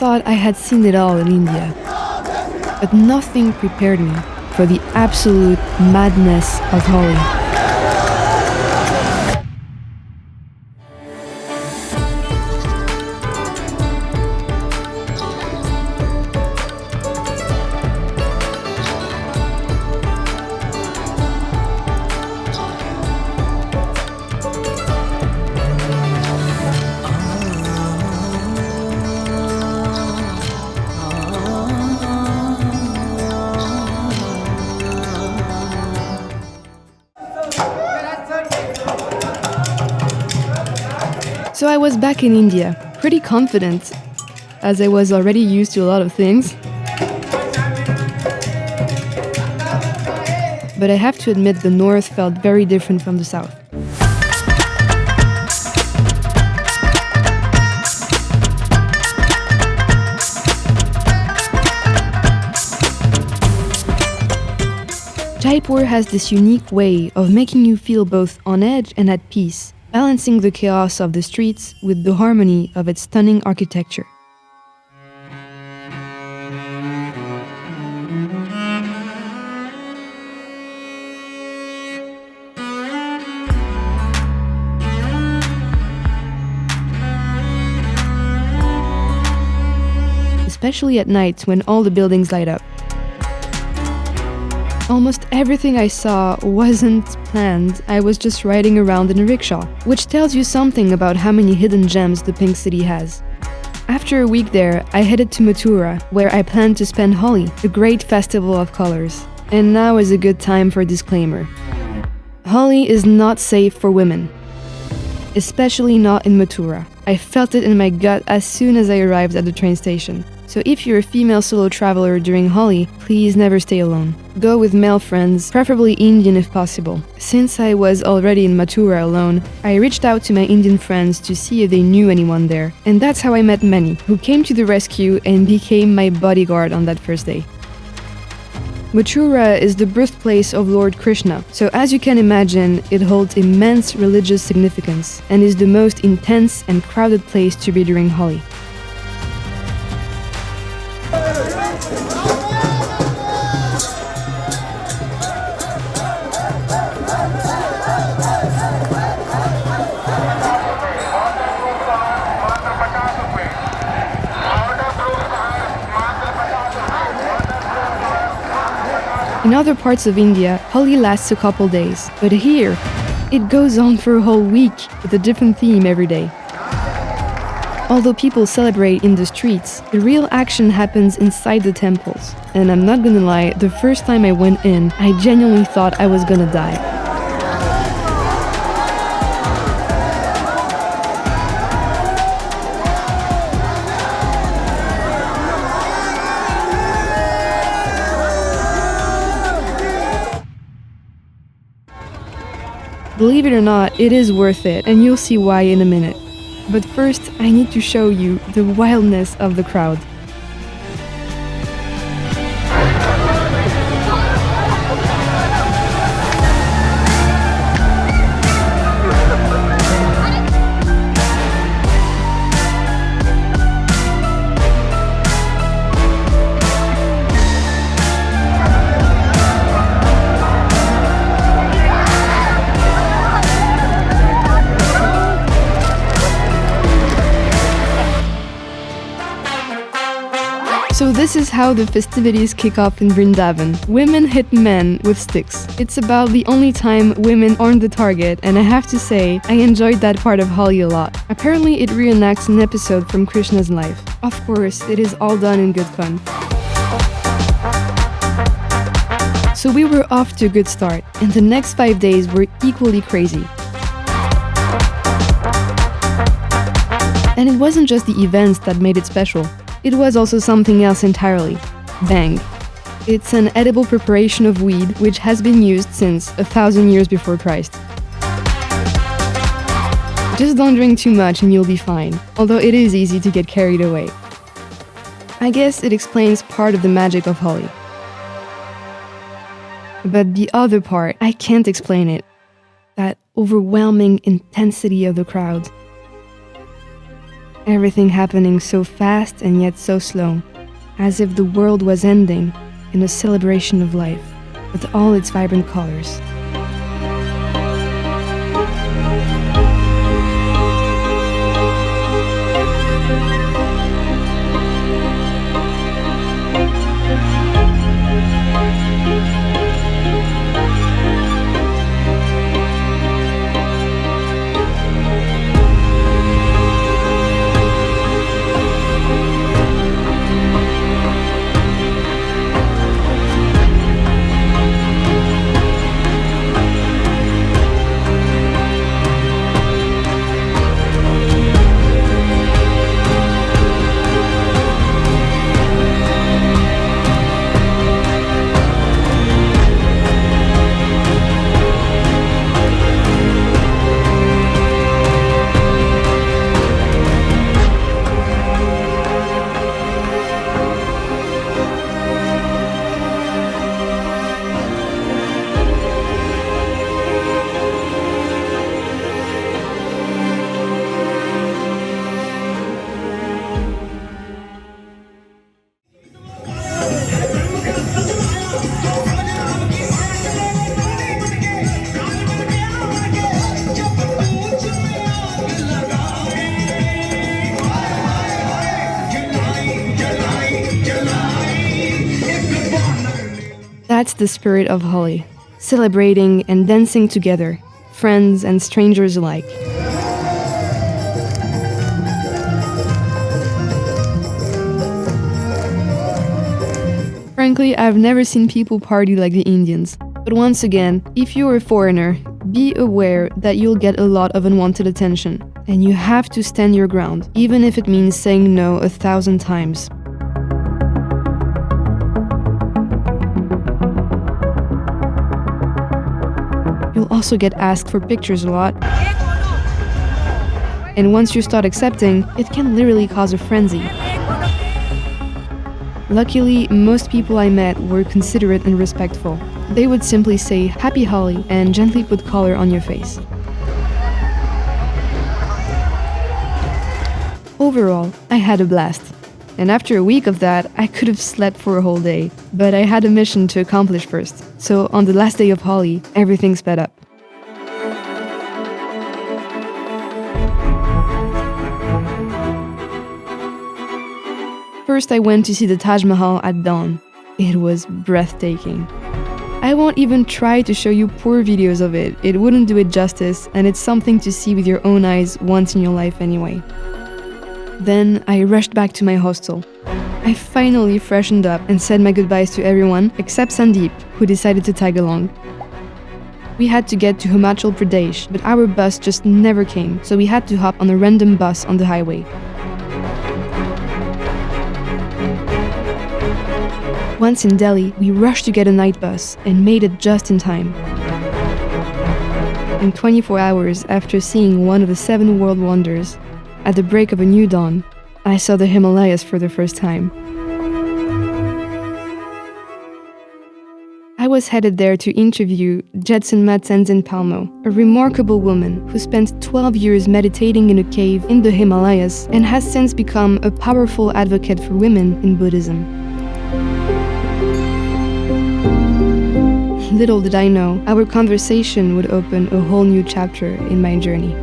thought I had seen it all in India, but nothing prepared me for the absolute madness of Holi. So I was back in India, pretty confident, as I was already used to a lot of things. But I have to admit the north felt very different from the south. Jaipur has this unique way of making you feel both on edge and at peace, balancing the chaos of the streets with the harmony of its stunning architecture. Especially at night when all the buildings light up. Almost everything I saw wasn't planned, I was just riding around in a rickshaw, which tells you something about how many hidden gems the Pink City has. After a week there, I headed to Mathura, where I planned to spend Holi, the great festival of colors. And now is a good time for a disclaimer. Holi is not safe for women, especially not in Mathura. I felt it in my gut as soon as I arrived at the train station. So if you're a female solo traveler during Holi, please never stay alone. Go with male friends, preferably Indian if possible. Since I was already in Mathura alone, I reached out to my Indian friends to see if they knew anyone there. And that's how I met many, who came to the rescue and became my bodyguard on that first day. Mathura is the birthplace of Lord Krishna, so as you can imagine, it holds immense religious significance and is the most intense and crowded place to be during Holi. In other parts of India, Holi lasts a couple days, but here, it goes on for a whole week with a different theme every day. Although people celebrate in the streets, the real action happens inside the temples. And I'm not gonna lie, the first time I went in, I genuinely thought I was gonna die. Believe it or not, it is worth it, and you'll see why in a minute. But first, I need to show you the wildness of the crowd. So this is how the festivities kick off in Vrindavan. Women hit men with sticks. It's about the only time women aren't the target, and I have to say, I enjoyed that part of Holi a lot. Apparently it reenacts an episode from Krishna's life. Of course, it is all done in good fun. So we were off to a good start, and the next 5 days were equally crazy. And it wasn't just the events that made it special. It was also something else entirely. Bhang. It's an edible preparation of weed which has been used since 1,000 years before Christ. Just don't drink too much and you'll be fine, although it is easy to get carried away. I guess it explains part of the magic of Holi. But the other part, I can't explain it. That overwhelming intensity of the crowd. Everything happening so fast and yet so slow, as if the world was ending in a celebration of life, with all its vibrant colors. That's the spirit of Holi, celebrating and dancing together, friends and strangers alike. Frankly, I've never seen people party like the Indians. But once again, if you're a foreigner, be aware that you'll get a lot of unwanted attention, and you have to stand your ground, even if it means saying no 1,000 times. You'll also get asked for pictures a lot. And once you start accepting, it can literally cause a frenzy. Luckily, most people I met were considerate and respectful. They would simply say "Happy Holi" and gently put color on your face. Overall, I had a blast. And after a week of that, I could have slept for a whole day. But I had a mission to accomplish first. So on the last day of Holi, everything sped up. First, I went to see the Taj Mahal at dawn. It was breathtaking. I won't even try to show you poor videos of it. It wouldn't do it justice, and it's something to see with your own eyes once in your life anyway. Then I rushed back to my hostel. I finally freshened up and said my goodbyes to everyone except Sandeep, who decided to tag along. We had to get to Himachal Pradesh, but our bus just never came, so we had to hop on a random bus on the highway. Once in Delhi, we rushed to get a night bus and made it just in time. And 24 hours after seeing one of the 7 world wonders, at the break of a new dawn, I saw the Himalayas for the first time. I was headed there to interview Jetsunma Tenzin Palmo, a remarkable woman who spent 12 years meditating in a cave in the Himalayas and has since become a powerful advocate for women in Buddhism. Little did I know, our conversation would open a whole new chapter in my journey.